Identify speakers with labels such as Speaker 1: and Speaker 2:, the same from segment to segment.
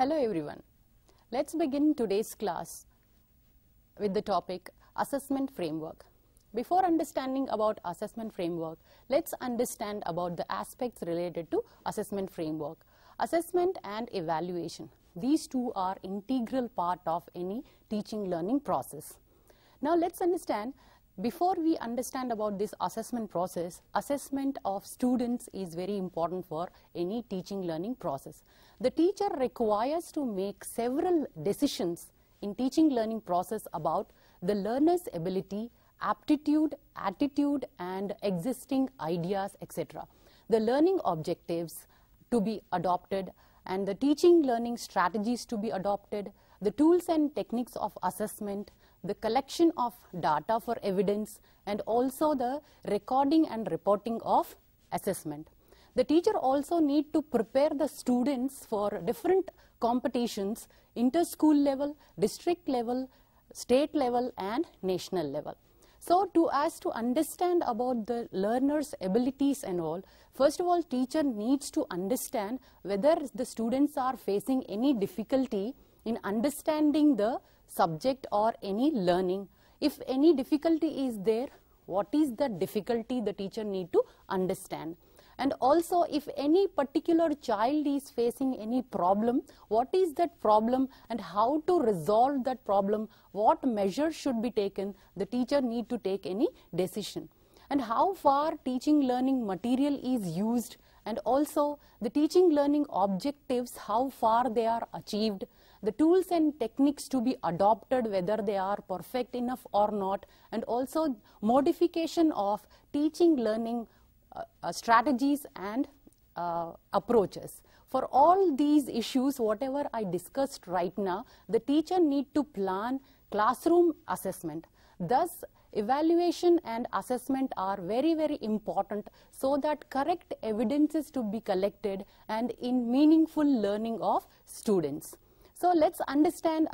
Speaker 1: Hello everyone. Let's begin today's class with the topic Assessment Framework. Before understanding about Assessment Framework, let's understand about the aspects related to Assessment Framework. Assessment and evaluation. These two are integral part of any teaching learning process. Now let's understand, before we understand about this assessment process, assessment of students is very important for any teaching learning process. The teacher requires to make several decisions in teaching learning process about the learner's ability, aptitude, attitude and existing ideas, etc. The learning objectives to be adopted and the teaching learning strategies to be adopted, the tools and techniques of assessment, the collection of data for evidence and also the recording and reporting of assessment. The teacher also need to prepare the students for different competitions, inter-school level, district level, state level and national level. So as to understand about the learner's abilities and all, first of all teacher needs to understand whether the students are facing any difficulty in understanding the subject or any learning. If any difficulty is there, what is the difficulty the teacher need to understand. And also if any particular child is facing any problem, what is that problem and how to resolve that problem, what measures should be taken, the teacher need to take any decision. And how far teaching learning material is used and also the teaching learning objectives, how far they are achieved, the tools and techniques to be adopted, whether they are perfect enough or not, and also modification of teaching learning strategies and approaches. For all these issues, whatever I discussed right now, the teacher need to plan classroom assessment. Thus, evaluation and assessment are very, very important so that correct evidence is to be collected and in meaningful learning of students. So let's understand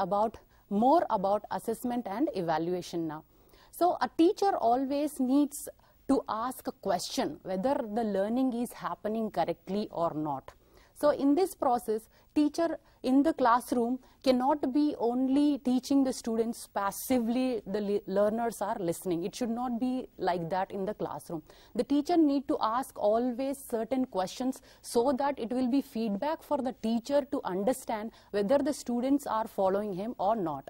Speaker 1: more about assessment and evaluation now. So a teacher always needs to ask a question whether the learning is happening correctly or not. So in this process, teacher in the classroom cannot be only teaching the students passively, the learners are listening. It should not be like that in the classroom. The teacher need to ask always certain questions so that it will be feedback for the teacher to understand whether the students are following him or not.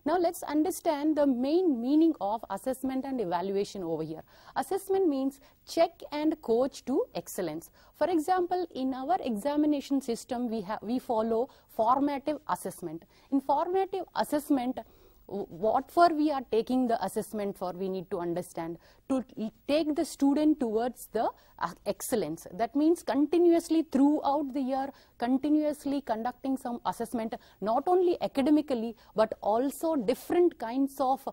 Speaker 1: Now let's understand the main meaning of assessment and evaluation over here. Assessment means check and coach to excellence. For example, in our examination system, we follow formative assessment. In formative assessment, what for we are taking the assessment for, we need to understand, to take the student towards the excellence. That means continuously throughout the year, continuously conducting some assessment, not only academically, but also different kinds of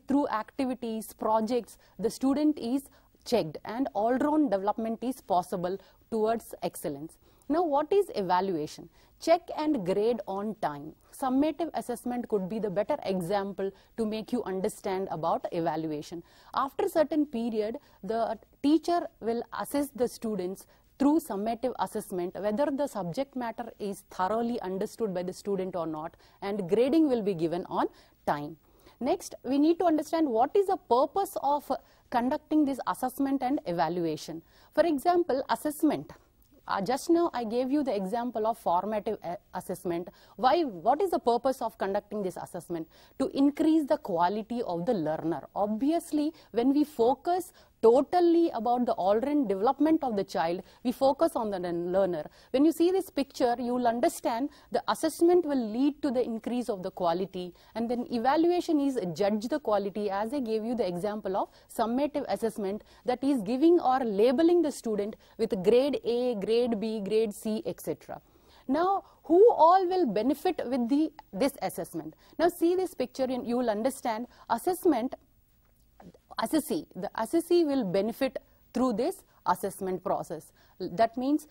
Speaker 1: through activities, projects, the student is checked and all-round development is possible towards excellence. Now what is evaluation? Check and grade on time. Summative assessment could be the better example to make you understand about evaluation. After a certain period, the teacher will assess the students through summative assessment whether the subject matter is thoroughly understood by the student or not, and grading will be given on time. Next, we need to understand what is the purpose of conducting this assessment and evaluation. For example, assessment. Just now I gave you the example of formative assessment. What is the purpose of conducting this assessment? To increase the quality of the learner. Obviously, when we focus totally about the all-round development of the child, we focus on the learner. When you see this picture, you will understand the assessment will lead to the increase of the quality, and then evaluation is judge the quality, as I gave you the example of summative assessment, that is giving or labeling the student with grade A, grade B, grade C, etc. Now, who all will benefit with this assessment? Now see this picture and you will understand assessment. Assessee. The assessee will benefit through this assessment process. That means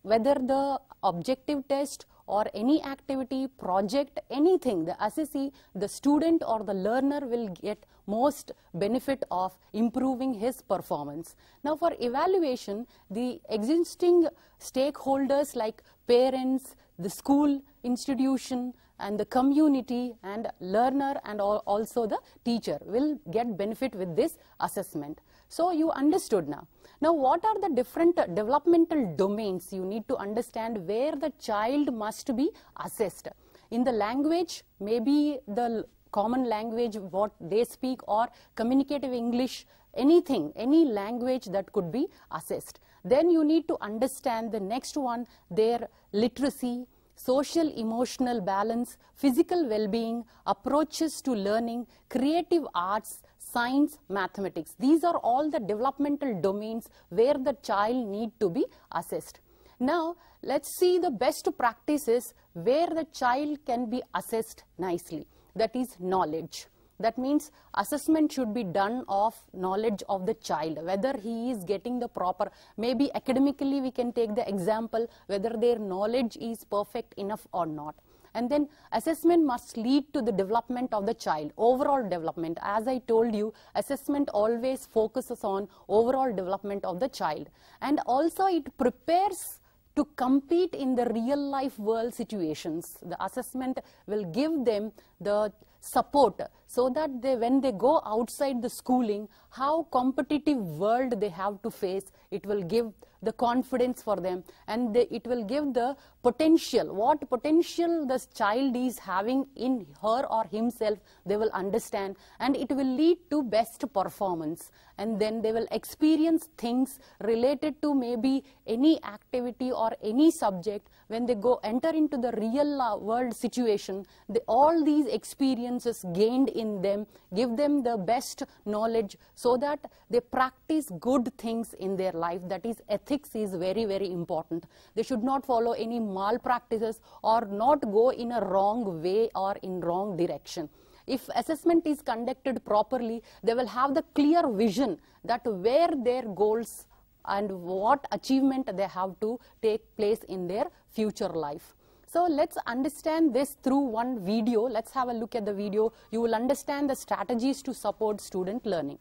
Speaker 1: whether the objective test or any activity, project, anything, the assessee, the student or the learner will get most benefit of improving his performance. Now for evaluation, the existing stakeholders like parents, the school, institution and the community and learner and also the teacher will get benefit with this assessment. So you understood now. Now what are the different developmental domains you need to understand where the child must be assessed? In the language, maybe the common language what they speak, or communicative English, anything, any language that could be assessed. Then you need to understand the next one, their literacy, social emotional balance, physical well-being, approaches to learning, creative arts, science, mathematics. These are all the developmental domains where the child need to be assessed. Now let's see the best practices where the child can be assessed nicely. That is knowledge. That means assessment should be done of knowledge of the child, whether he is getting the proper, maybe academically we can take the example, whether their knowledge is perfect enough or not. And then assessment must lead to the development of the child, overall development. As I told you, assessment always focuses on overall development of the child. And also it prepares to compete in the real life world situations. The assessment will give them the support so that they, when they go outside the schooling, how competitive world they have to face, it will give the confidence for them, and it will give the potential, what potential this child is having in her or himself, they will understand, and it will lead to best performance. And then they will experience things related to maybe any activity or any subject. When they go enter into the real world situation, all these experiences gained in them give them the best knowledge so that they practice good things in their life. That is, ethics is very, very important. They should not follow any malpractices or not go in a wrong way or in wrong direction. If assessment is conducted properly, they will have the clear vision that where their goals and what achievement they have to take place in their future life. So let's understand this through one video. Let's have a look at the video. You will understand the strategies to support student learning.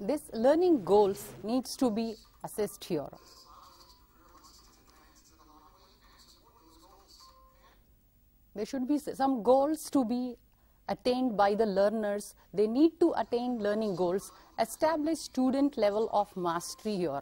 Speaker 1: This learning goals needs to be assessed here. There should be some goals to be attained by the learners. They need to attain learning goals. Establish student level of mastery here.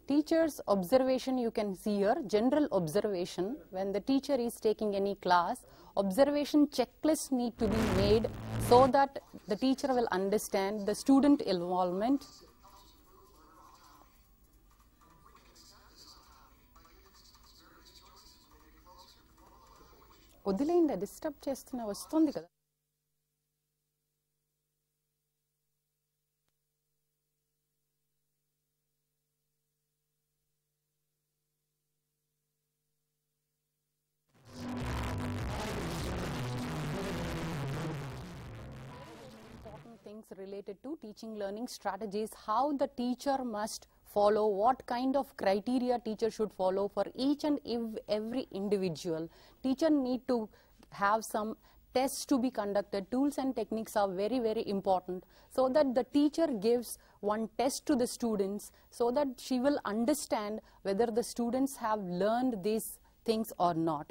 Speaker 1: Teacher's observation you can see here, general observation. When the teacher is taking any class, observation checklists need to be made so that the teacher will understand the student involvement. వదిలేండి, disturb చేస్తున్నా, వస్తుంది కదా. Things related to teaching learning strategies, how the teacher must follow, what kind of criteria teacher should follow for each and every individual. Teacher need to have some tests to be conducted. Tools and techniques are very, very important, so that the teacher gives one test to the students so that she will understand whether the students have learned these things or not.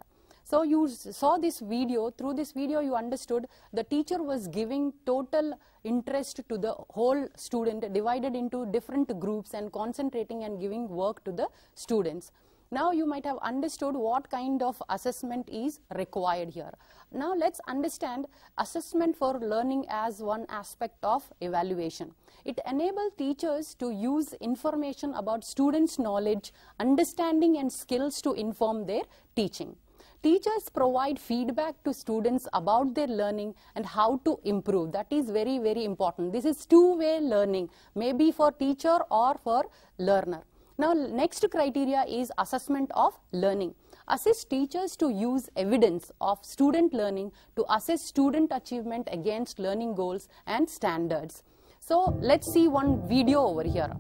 Speaker 1: So you saw this video. Through this video you understood the teacher was giving total interest to the whole student, divided into different groups and concentrating and giving work to the students. Now you might have understood what kind of assessment is required here. Now let's understand assessment for learning as one aspect of evaluation. It enables teachers to use information about students' knowledge, understanding and skills to inform their teaching. Teachers provide feedback to students about their learning and how to improve. That is very, very important. This is two-way learning, maybe for teacher or for learner. Now, next criteria is assessment of learning. Assist teachers to use evidence of student learning to assess student achievement against learning goals and standards. So, let's see one video over here.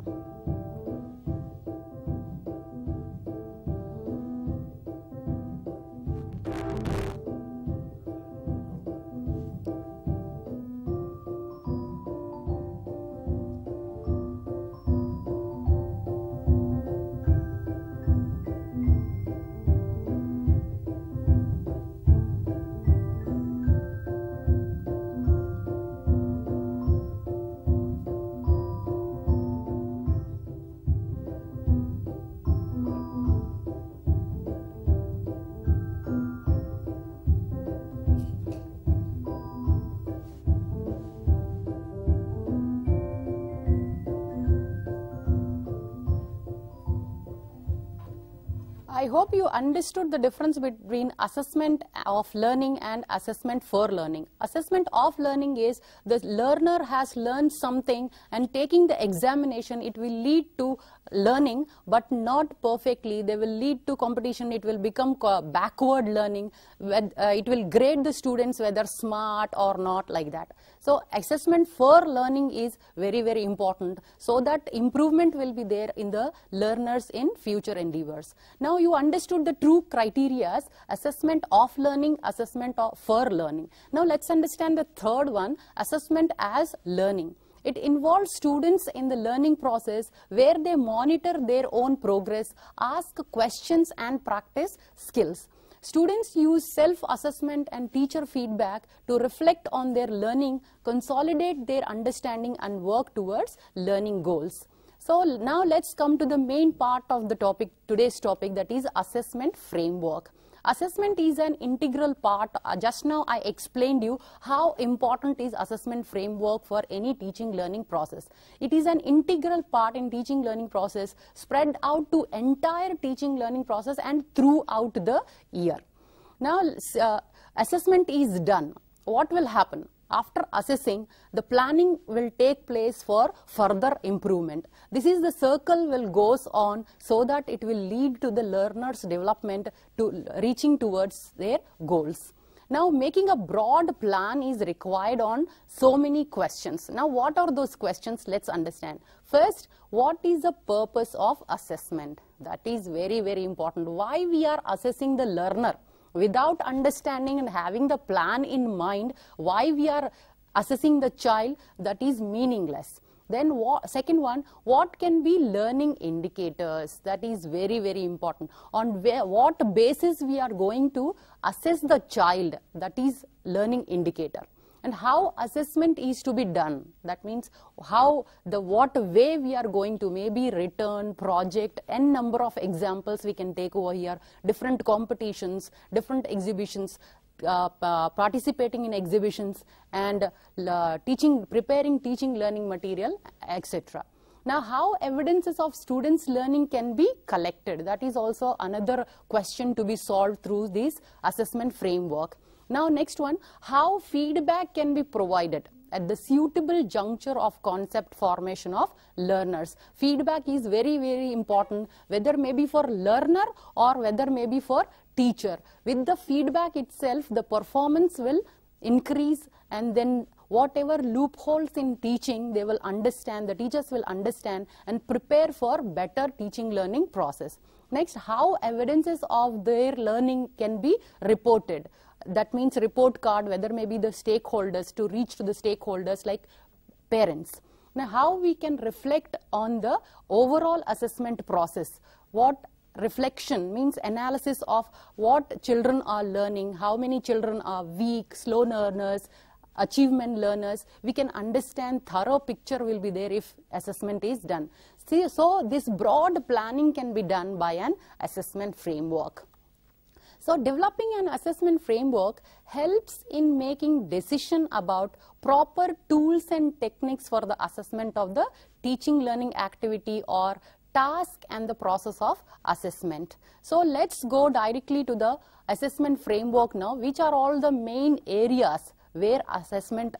Speaker 1: I hope you understood the difference between assessment of learning and assessment for learning. Assessment of learning is the learner has learned something and taking the examination, it will lead to learning but not perfectly. They will lead to competition. It will become backward learning. It will grade the students whether smart or not, like that. So assessment for learning is very, very important so that improvement will be there in the learners in future endeavors. Now you understood the true criteria: assessment of learning, assessment for learning. Now let's understand the third one, assessment as learning. It involves students in the learning process where they monitor their own progress, ask questions and practice skills. Students use self-assessment and teacher feedback to reflect on their learning, consolidate their understanding and work towards learning goals. So now let's come to the main part of the topic, today's topic, that is assessment framework. Assessment is an integral part. Just now I explained you how important is assessment framework for any teaching learning process. It is an integral part in teaching learning process, spread out to entire teaching learning process and throughout the year. Now assessment is done. What will happen? After assessing, the planning will take place for further improvement. This is the circle will goes on so that it will lead to the learner's development to reaching towards their goals. Now making a broad plan is required on so many questions. Now what are those questions? Let's understand. First, what is the purpose of assessment? That is very, very important. Why we are assessing the learner? Without understanding and having the plan in mind, why we are assessing the child, that is meaningless. Then second one, what can be learning indicators? That is very, very important. On what basis we are going to assess the child, that is learning indicator. And how assessment is to be done. That means what way we are going to, maybe return, project, n number of examples we can take over here, different competitions, different exhibitions, participating in exhibitions and preparing teaching learning material, etc. Now how evidences of students' learning can be collected? That is also another question to be solved through this assessment framework. Now next one, how feedback can be provided at the suitable juncture of concept formation of learners. Feedback is very, very important, whether maybe for learner or whether maybe for teacher. With the feedback itself, the performance will increase, and then whatever loopholes in teaching, they will understand, the teachers will understand and prepare for better teaching learning process. Next, how evidences of their learning can be reported. That means report card, whether maybe the stakeholders, to reach to the stakeholders like parents. Now how we can reflect on the overall assessment process. What reflection, means analysis of what children are learning, how many children are weak, slow learners, achievement learners. We can understand, thorough picture will be there if assessment is done. See, so this broad planning can be done by an assessment framework. So developing an assessment framework helps in making decision about proper tools and techniques for the assessment of the teaching learning activity or task and the process of assessment. So let's go directly to the assessment framework now, which are all the main areas where assessment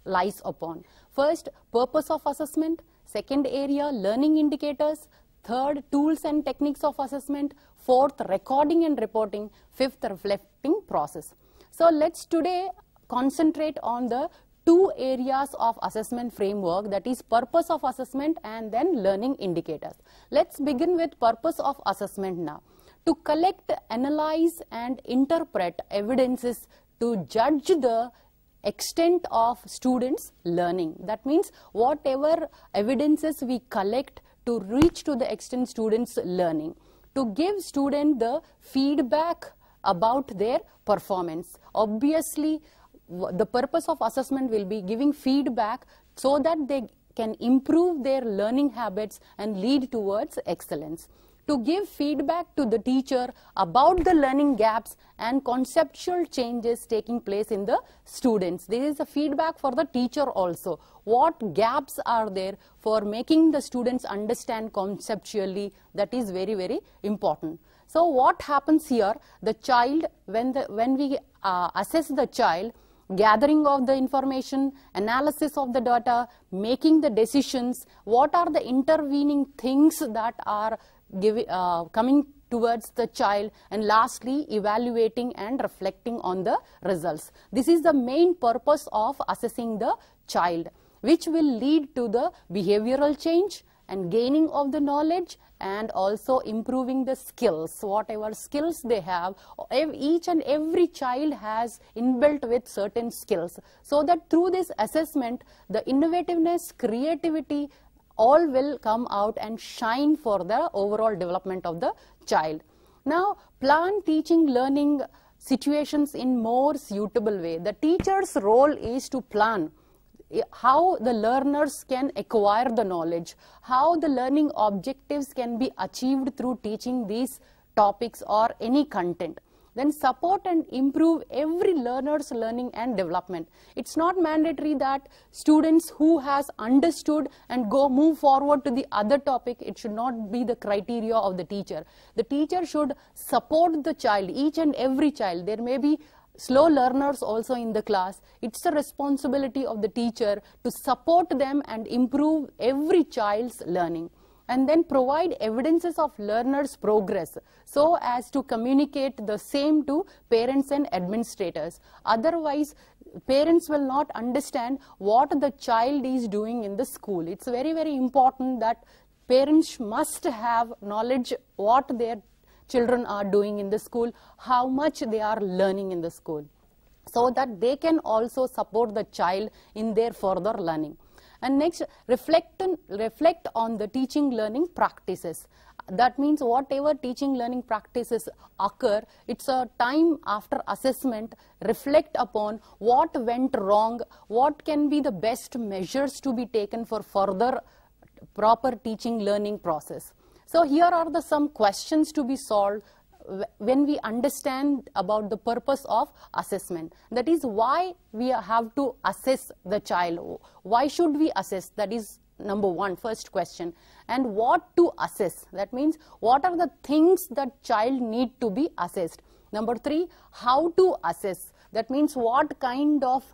Speaker 1: lies upon. First, purpose of assessment. Second area, learning indicators. Third, tools and techniques of assessment. Fourth, recording and reporting. Fifth, reflecting process. So let's today concentrate on the two areas of assessment framework, that is purpose of assessment and then learning indicators. Let's begin with purpose of assessment now. To collect, analyze and interpret evidences to judge the extent of students' learning. That means whatever evidences we collect to reach to the extent students' learning. To give student the feedback about their performance. Obviously, the purpose of assessment will be giving feedback so that they can improve their learning habits and lead towards excellence. To give feedback to the teacher about the learning gaps and conceptual changes taking place in the students. This is a feedback for the teacher also. What gaps are there for making the students understand conceptually? That is very, very important. So what happens here? The child, when we assess the child, gathering of the information, analysis of the data, making the decisions, what are the intervening things that are coming towards the child, and lastly evaluating and reflecting on the results. This is the main purpose of assessing the child, which will lead to the behavioral change and gaining of the knowledge and also improving the skills, whatever skills they have. Each and every child has inbuilt with certain skills, so that through this assessment the innovativeness, creativity, all will come out and shine for the overall development of the child. Now, plan teaching learning situations in more suitable way. The teacher's role is to plan how the learners can acquire the knowledge, how the learning objectives can be achieved through teaching these topics or any content. Then support and improve every learner's learning and development. It's not mandatory that students who has understood and move forward to the other topic. It should not be the criteria of the teacher. The teacher should support the child, each and every child. There may be slow learners also in the class. It's the responsibility of the teacher to support them and improve every child's learning. And then provide evidences of learners' progress so as to communicate the same to parents and administrators. Otherwise, parents will not understand what the child is doing in the school. It's very, very important that parents must have knowledge what their children are doing in the school, how much they are learning in the school, so that they can also support the child in their further learning. And next, reflect on the teaching learning practices. That means whatever teaching learning practices occur, it's a time after assessment, reflect upon what went wrong, what can be the best measures to be taken for further proper teaching learning process. So here are some questions to be solved when we understand about the purpose of assessment. That is why we have to assess the child. Why should we assess? That is number one, first question. And what to assess? That means what are the things that child need to be assessed. Number three, how to assess? That means what kind of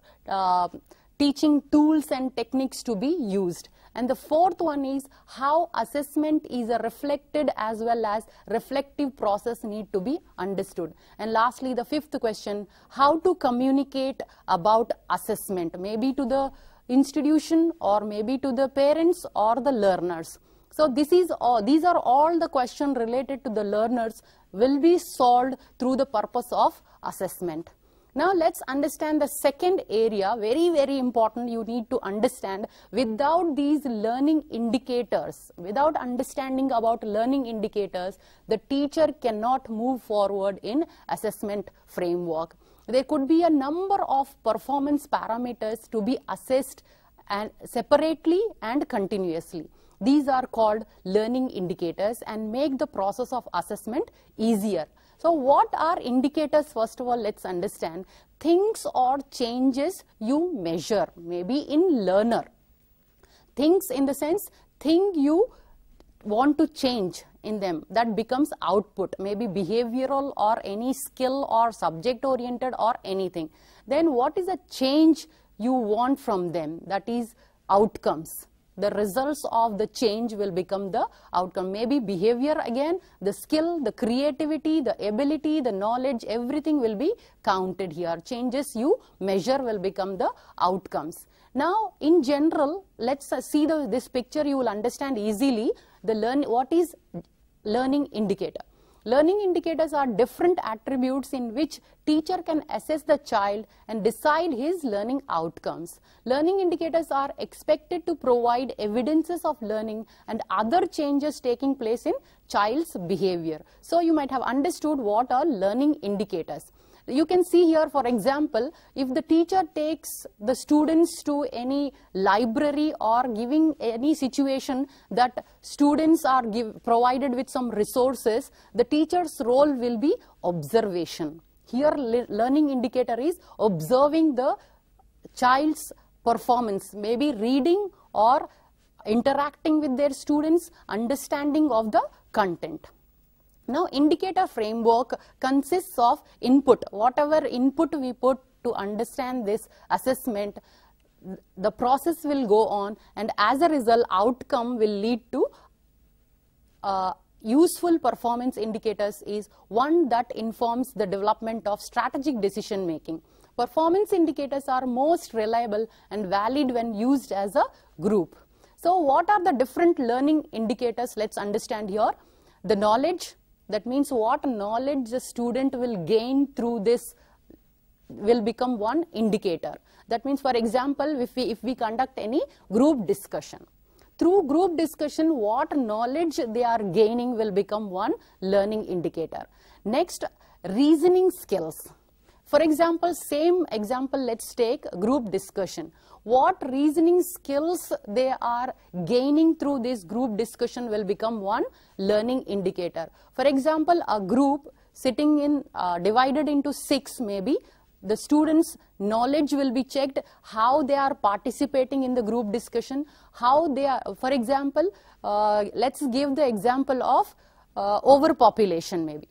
Speaker 1: teaching tools and techniques to be used. And the fourth one is how assessment is a reflected as well as reflective process need to be understood. And lastly, the fifth question, how to communicate about assessment, maybe to the institution or maybe to the parents or the learners. So these are all the questions related to the learners will be solved through the purpose of assessment. Now let's understand the second area, very, very important you need to understand. Without these learning indicators, without understanding about learning indicators, the teacher cannot move forward in assessment framework. There could be a number of performance parameters to be assessed and separately and continuously. These are called learning indicators and make the process of assessment easier. So what are indicators? First of all, let's understand. Things or changes you measure, maybe in learner. Things in the sense, thing you want to change in them, that becomes output, maybe behavioral or any skill or subject oriented or anything. Then what is a change you want from them? That is outcomes. The results of the change will become the outcome. Maybe behavior again, the skill, the creativity, the ability, the knowledge, everything will be counted here. Changes you measure will become the outcomes. Now, in general, let's see this picture, you will understand easily what is learning indicator. Learning indicators are different attributes in which teacher can assess the child and decide his learning outcomes. Learning indicators are expected to provide evidences of learning and other changes taking place in child's behavior. So you might have understood what are learning indicators. You can see here, for example, if the teacher takes the students to any library or giving any situation that students are provided with some resources, the teacher's role will be observation. Here learning indicator is observing the child's performance, maybe reading or interacting with their students, understanding of the content. Now, indicator framework consists of input. Whatever input we put to understand this assessment, the process will go on, and as a result, outcome will lead to useful performance indicators is one that informs the development of strategic decision making. Performance indicators are most reliable and valid when used as a group. So, what are the different learning indicators? Let's understand here. The knowledge. That means what knowledge the student will gain through this will become one indicator. That means, for example, if we conduct any group discussion, through group discussion what knowledge they are gaining will become one learning indicator. Next, reasoning skills. For example, same example, let's take group discussion. What reasoning skills they are gaining through this group discussion will become one learning indicator. For example, a group sitting in divided into 6 maybe, the students' knowledge will be checked, how they are participating in the group discussion, how they are, for example, let's give the example of overpopulation maybe.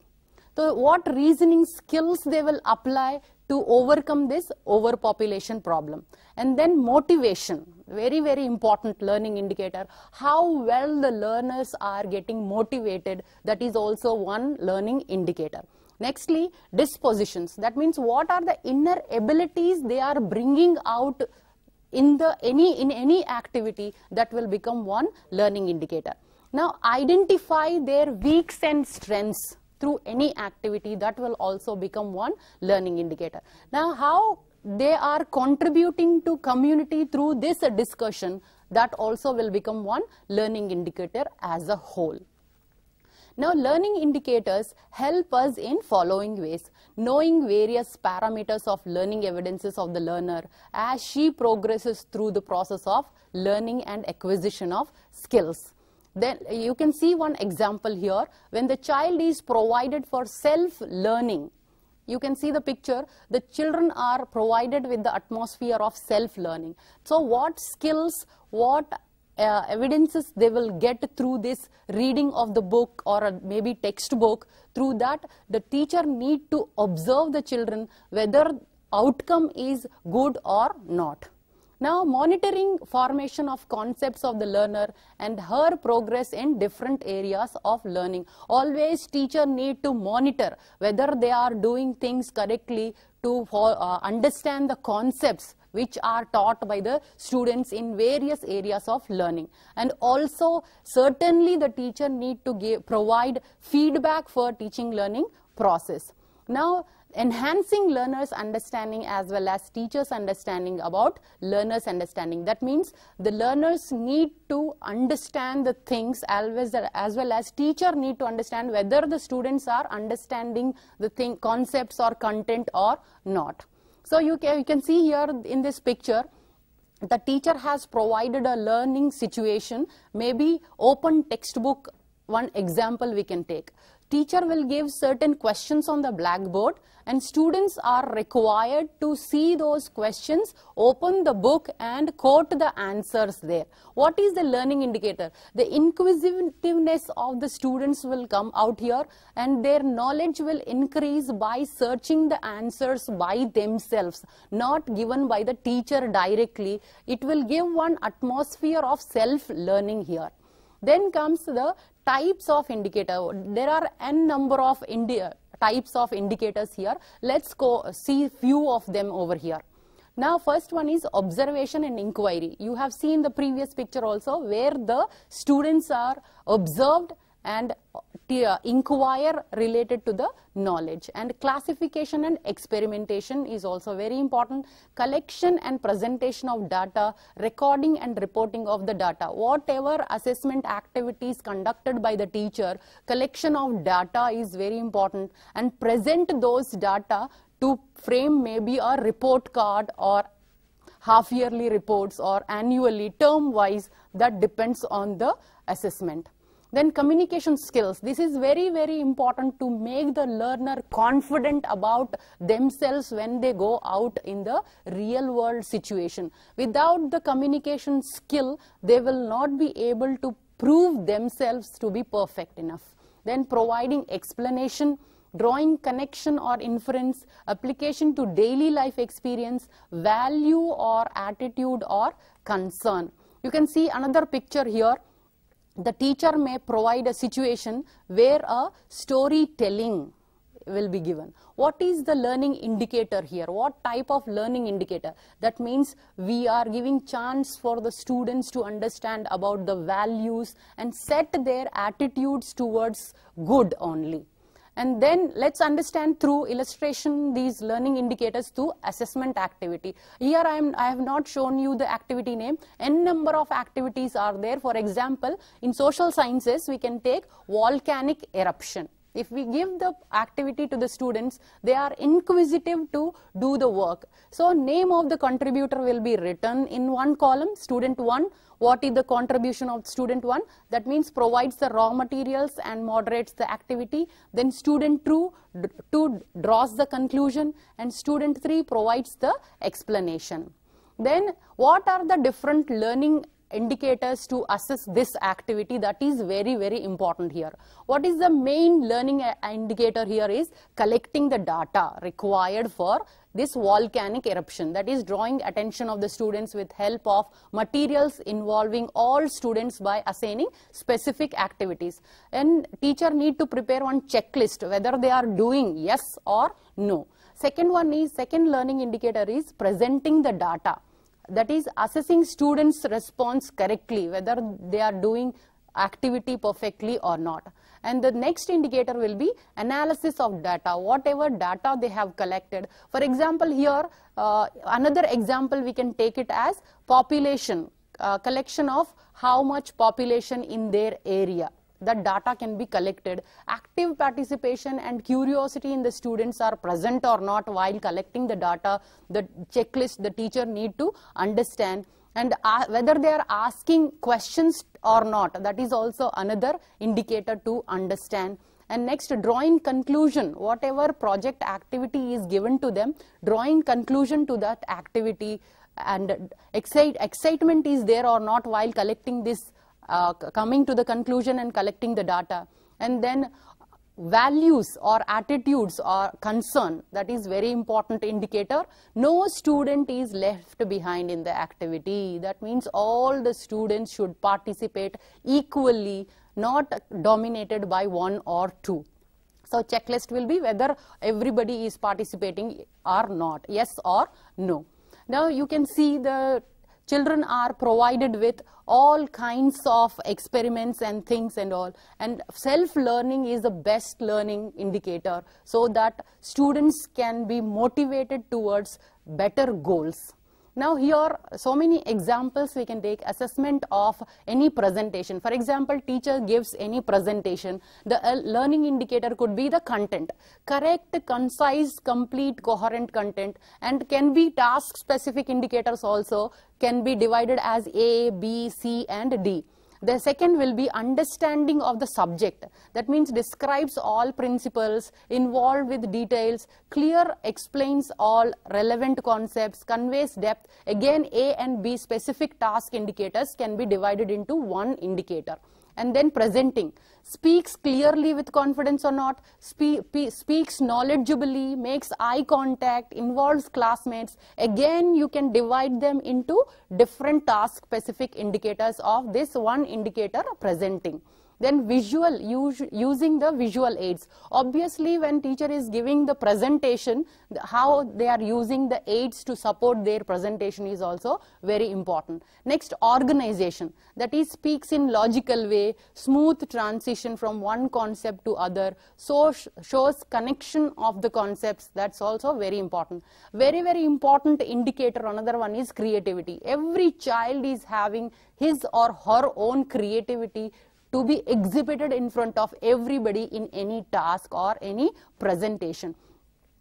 Speaker 1: So what reasoning skills they will apply to overcome this overpopulation problem. And then motivation, very, very important learning indicator. How well the learners are getting motivated, that is also one learning indicator. Nextly, dispositions. That means what are the inner abilities they are bringing out in any activity, that will become one learning indicator. Now, identify their weaks and strengths through any activity, that will also become one learning indicator. Now, how they are contributing to community through this discussion, that also will become one learning indicator as a whole. Now, learning indicators help us in following ways: knowing various parameters of learning evidences of the learner as she progresses through the process of learning and acquisition of skills. Then you can see one example here. When the child is provided for self-learning, you can see the picture, the children are provided with the atmosphere of self-learning. So what skills, what evidences they will get through this reading of the book or maybe textbook, through that the teacher need to observe the children whether outcome is good or not. Now, monitoring formation of concepts of the learner and her progress in different areas of learning. Always teacher need to monitor whether they are doing things correctly to understand the concepts which are taught by the students in various areas of learning. And also certainly the teacher need to provide feedback for teaching learning process. Now, enhancing learners' understanding as well as teachers' understanding about learners' understanding. That means the learners need to understand the things as well as teacher need to understand whether the students are understanding the concepts or content or not. So you can see here in this picture, the teacher has provided a learning situation, maybe open textbook. One example we can take. Teacher will give certain questions on the blackboard and students are required to see those questions, open the book and quote the answers there. What is the learning indicator? The inquisitiveness of the students will come out here and their knowledge will increase by searching the answers by themselves, not given by the teacher directly. It will give one atmosphere of self-learning here. Then comes the types of indicator. There are n number of types of indicators here. Let's go see few of them over here. Now first one is observation and inquiry. You have seen the previous picture also where the students are observed and inquire related to the knowledge. And classification and experimentation is also very important. Collection and presentation of data, recording and reporting of the data. Whatever assessment activities conducted by the teacher, collection of data is very important and present those data to frame maybe a report card or half-yearly reports or annually, term-wise, that depends on the assessment. Then communication skills. This is very, very important to make the learner confident about themselves when they go out in the real world situation. Without the communication skill, they will not be able to prove themselves to be perfect enough. Then providing explanation, drawing connection or inference, application to daily life experience, value or attitude or concern. You can see another picture here. The teacher may provide a situation where a storytelling will be given. What is the learning indicator here? What type of learning indicator? That means we are giving chance for the students to understand about the values and set their attitudes towards good only. And then let's understand through illustration these learning indicators through assessment activity. Here I have not shown you the activity name. N number of activities are there. For example, in social sciences we can take volcanic eruption. If we give the activity to the students, they are inquisitive to do the work. So name of the contributor will be written in one column, student 1. What is the contribution of student 1? That means provides the raw materials and moderates the activity. Then student 2 draws the conclusion and student 3 provides the explanation. Then what are the different learning indicators to assess this activity? That is very, very important here. What is the main learning indicator here is collecting the data required for this volcanic eruption, that is drawing attention of the students with help of materials involving all students by assigning specific activities. And teacher need to prepare one checklist whether they are doing yes or no. Second learning indicator is presenting the data. That is assessing students' response correctly, whether they are doing activity perfectly or not. And the next indicator will be analysis of data, whatever data they have collected. For example, here another example we can take it as population, collection of how much population in their area. That data can be collected. Active participation and curiosity in the students are present or not while collecting the data. The checklist the teacher need to understand, and whether they are asking questions or not, that is also another indicator to understand. And next, drawing conclusion, whatever project activity is given to them, drawing conclusion to that activity, and excitement is there or not while collecting this, coming to the conclusion and collecting the data. And then values or attitudes or concern, that is very important indicator. No student is left behind in the activity. That means all the students should participate equally, not dominated by one or two. So checklist will be whether everybody is participating or not, yes or no. Now you can see the children are provided with all kinds of experiments and things and all, and self-learning is the best learning indicator so that students can be motivated towards better goals. Now here so many examples we can take. Assessment of any presentation. For example, teacher gives any presentation. The learning indicator could be the content. Correct, concise, complete, coherent content, and can be task specific indicators also, can be divided as A, B, C and D. The second will be understanding of the subject. That means describes all principles, involved with details, clear, explains all relevant concepts, conveys depth. Again, A and B specific task indicators can be divided into one indicator. And then presenting. Speaks clearly with confidence or not, speaks knowledgeably, makes eye contact, involves classmates. Again, you can divide them into different task specific indicators of this one indicator, presenting. Then visual, using the visual aids. Obviously, when teacher is giving the presentation, how they are using the aids to support their presentation is also very important. Next, organization. That is, speaks in logical way, smooth transition from one concept to other, so shows connection of the concepts. That's also very important. Very, very important indicator, another one is creativity. Every child is having his or her own creativity to be exhibited in front of everybody in any task or any presentation.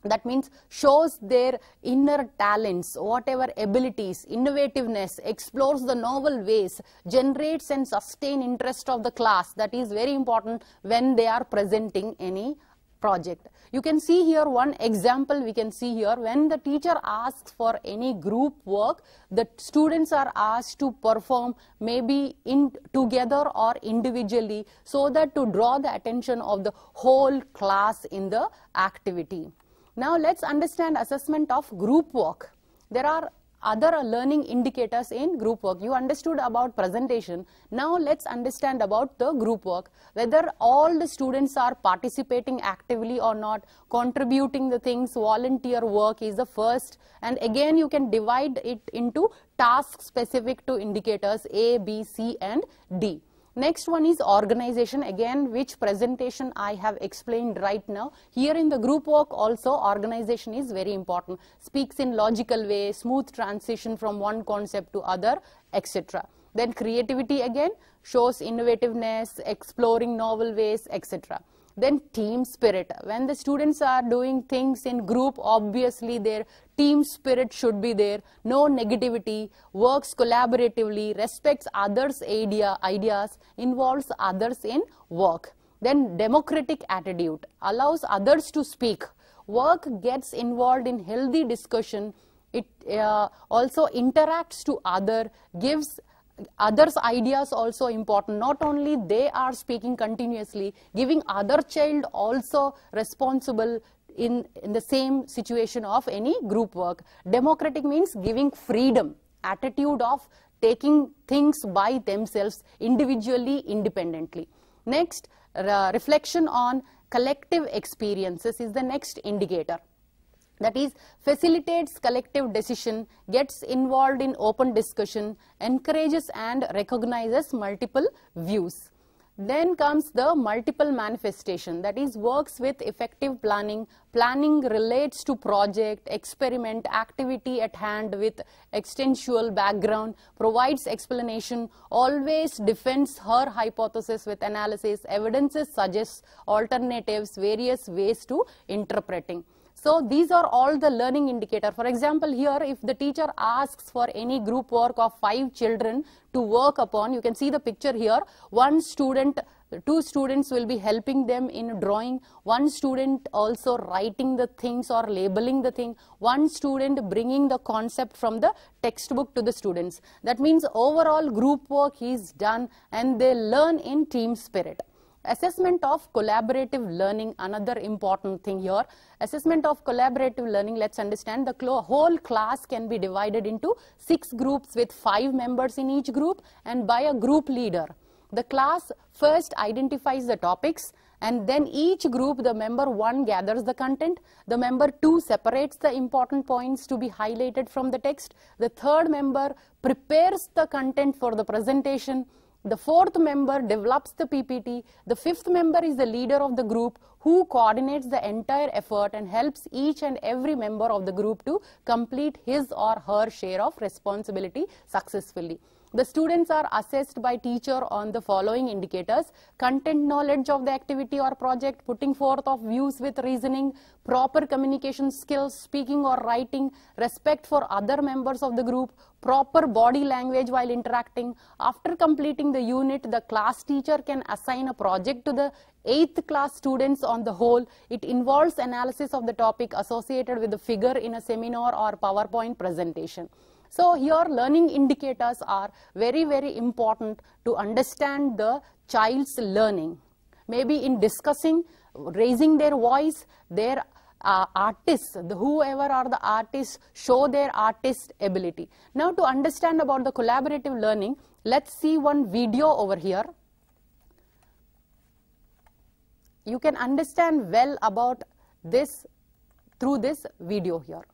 Speaker 1: That means shows their inner talents, whatever abilities, innovativeness, explores the novel ways, generates and sustain interest of the class. That is very important when they are presenting any project. You can see here one example. We can see here when the teacher asks for any group work, the students are asked to perform maybe in together or individually, so that to draw the attention of the whole class in the activity. Now let's understand assessment of group work. There are other learning indicators in group work. You understood about presentation. Now let's understand about the group work. Whether all the students are participating actively or not, contributing the things, volunteer work is the first. And again, you can divide it into task specific to indicators A, B, C and D. Next one is organization, again which presentation I have explained right now. Here in the group work also organization is very important. Speaks in logical way, smooth transition from one concept to other, etc. Then creativity again shows innovativeness, exploring novel ways, etc. Then team spirit. When the students are doing things in group, obviously their team spirit should be there. No negativity, works collaboratively, respects others' ideas, involves others in work. Then democratic attitude, allows others to speak. Work gets involved in healthy discussion. It also interacts to other, gives others' ideas also important. Not only they are speaking continuously, giving other child also responsible in the same situation of any group work. Democratic means giving freedom, attitude of taking things by themselves individually, independently. Next, reflection on collective experiences is the next indicator. That is, facilitates collective decision, gets involved in open discussion, encourages and recognizes multiple views. Then comes the multiple manifestation, that is, works with effective planning. Planning relates to project, experiment, activity at hand with existential background, provides explanation, always defends her hypothesis with analysis, evidences, suggests alternatives, various ways to interpreting. So these are all the learning indicator. For example, here if the teacher asks for any group work of 5 children to work upon, you can see the picture here. One student, 2 students will be helping them in drawing, 1 student also writing the things or labeling the thing, 1 student bringing the concept from the textbook to the students. That means overall group work is done and they learn in team spirit. Assessment of collaborative learning, another important thing here. Assessment of collaborative learning, let's understand the whole class can be divided into 6 groups with 5 members in each group and by a group leader. The class first identifies the topics And then each group, the member 1 gathers the content, the member 2 separates the important points to be highlighted from the text, the third member prepares the content for the presentation, the fourth member develops the PPT, the fifth member is the leader of the group who coordinates the entire effort and helps each and every member of the group to complete his or her share of responsibility successfully. The students are assessed by teacher on the following indicators: content knowledge of the activity or project, putting forth of views with reasoning, proper communication skills, speaking or writing, respect for other members of the group, proper body language while interacting. After completing the unit, the class teacher can assign a project to the 8th class students on the whole. It involves analysis of the topic associated with the figure in a seminar or PowerPoint presentation. So here learning indicators are very, very important to understand the child's learning. Maybe in discussing, raising their voice, their artists, whoever are the artists, show their artist ability. Now to understand about the collaborative learning, let's see one video over here. You can understand well about this through this video here.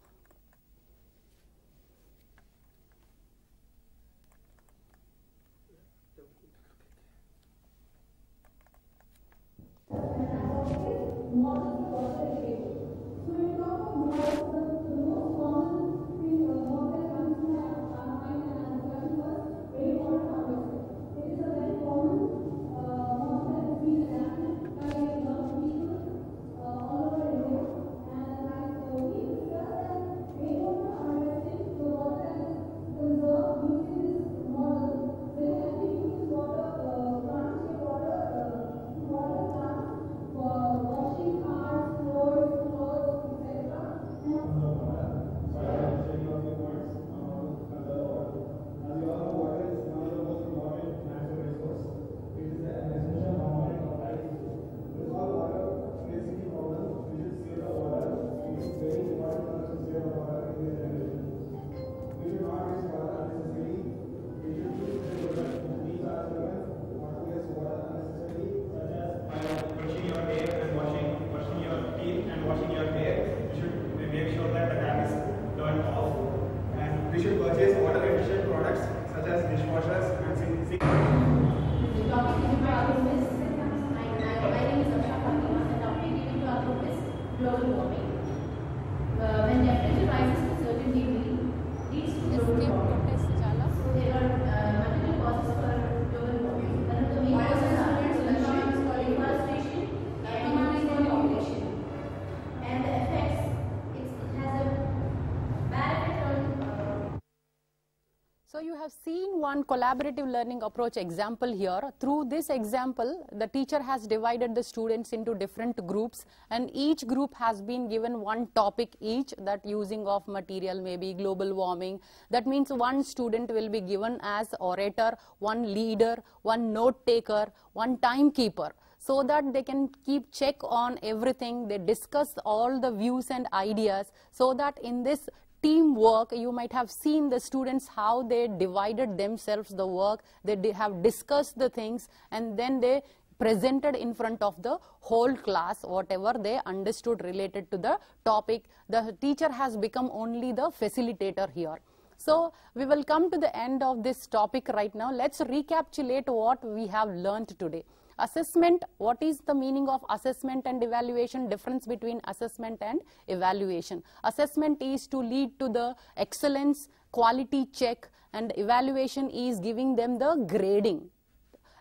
Speaker 1: So you have seen one collaborative learning approach example here. Through this example, the teacher has divided the students into different groups, and each group has been given one topic each, that using of material, maybe global warming. That means one student will be given as orator, one leader, one note taker, one timekeeper, so that they can keep check on everything. They discuss all the views and ideas, so that in this teamwork, you might have seen the students how they divided themselves the work. They have discussed the things, and then they presented in front of the whole class whatever they understood related to the topic. The teacher has become only the facilitator here. So we will come to the end of this topic right now. Let's recapitulate what we have learned today. Assessment, what is the meaning of assessment and evaluation? Difference between assessment and evaluation. Assessment is to lead to the excellence, quality check, and evaluation is giving them the grading.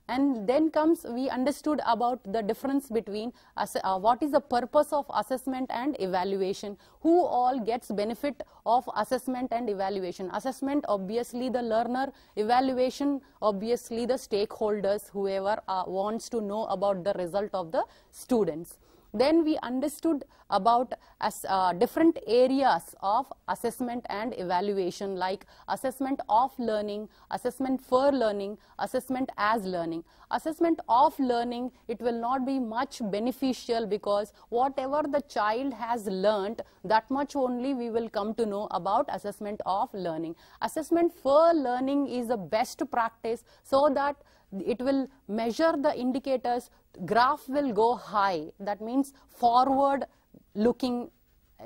Speaker 1: And then comes, we understood about the difference between what is the purpose of assessment and evaluation, who all gets benefit of assessment and evaluation. Assessment, obviously the learner; evaluation, obviously the stakeholders, whoever wants to know about the result of the students. Then we understood about different areas of assessment and evaluation, like assessment of learning, assessment for learning, assessment as learning. Assessment of learning, it will not be much beneficial, because whatever the child has learnt, that much only we will come to know about assessment of learning. Assessment for learning is the best practice, so that it will measure the indicators graph will go high. That means forward looking,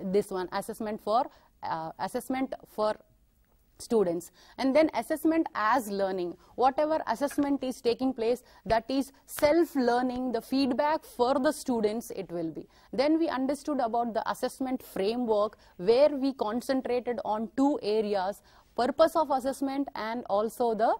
Speaker 1: this one, assessment for students. And then assessment as learning. Whatever assessment is taking place, that is self-learning, the feedback for the students it will be. Then we understood about the assessment framework, where we concentrated on two areas, purpose of assessment and also the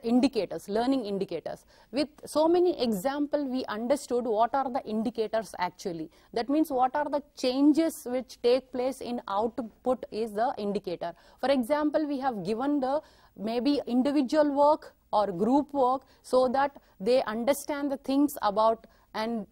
Speaker 1: indicators, learning indicators. With so many examples, we understood what are the indicators actually. That means what are the changes which take place in output is the indicator. For example, we have given the maybe individual work or group work so that they understand the things about, and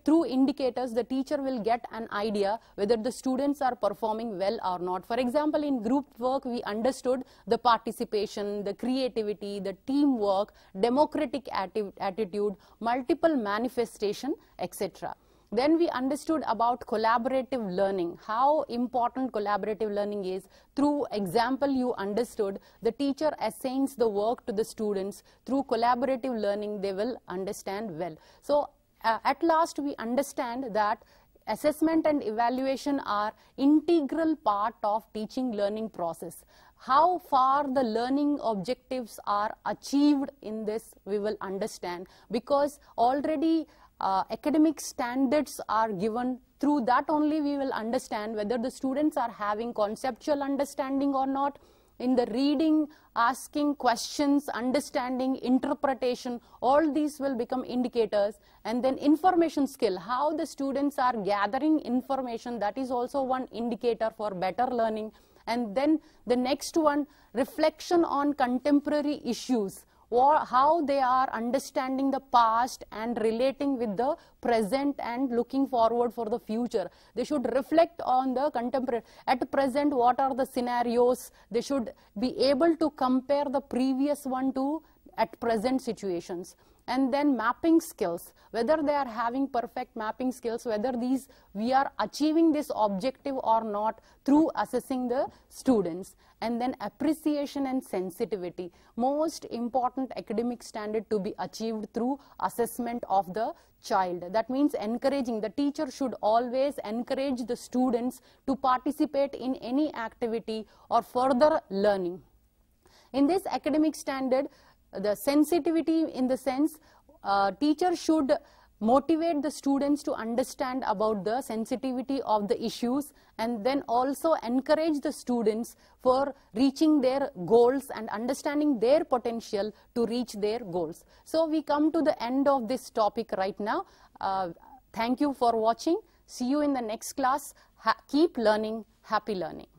Speaker 1: through indicators the teacher will get an idea whether the students are performing well or not. For example, in group work we understood the participation, the creativity, the teamwork, democratic attitude, multiple manifestation, etc. Then we understood about collaborative learning, how important collaborative learning is. Through example you understood, the teacher assigns the work to the students. Through collaborative learning they will understand well. So at last we understand that assessment and evaluation are integral part of teaching learning process. How far the learning objectives are achieved in this we will understand, because already academic standards are given. Through that only we will understand whether the students are having conceptual understanding or not. In the reading, asking questions, understanding, interpretation, all these will become indicators. And then information skill, how the students are gathering information, that is also one indicator for better learning. And then the next one, reflection on contemporary issues, or how they are understanding the past and relating with the present and looking forward for the future. They should reflect on the contemporary. At present, what are the scenarios? They should be able to compare the previous one to at present situations. And then mapping skills, whether they are having perfect mapping skills, whether we are achieving this objective or not through assessing the students. And then appreciation and sensitivity, most important academic standard to be achieved through assessment of the child. That means encouraging. The teacher should always encourage the students to participate in any activity or further learning. In this academic standard, the sensitivity in the sense, teacher should motivate the students to understand about the sensitivity of the issues, and then also encourage the students for reaching their goals and understanding their potential to reach their goals. So we come to the end of this topic right now. Thank you for watching. See you in the next class. Keep learning. Happy learning.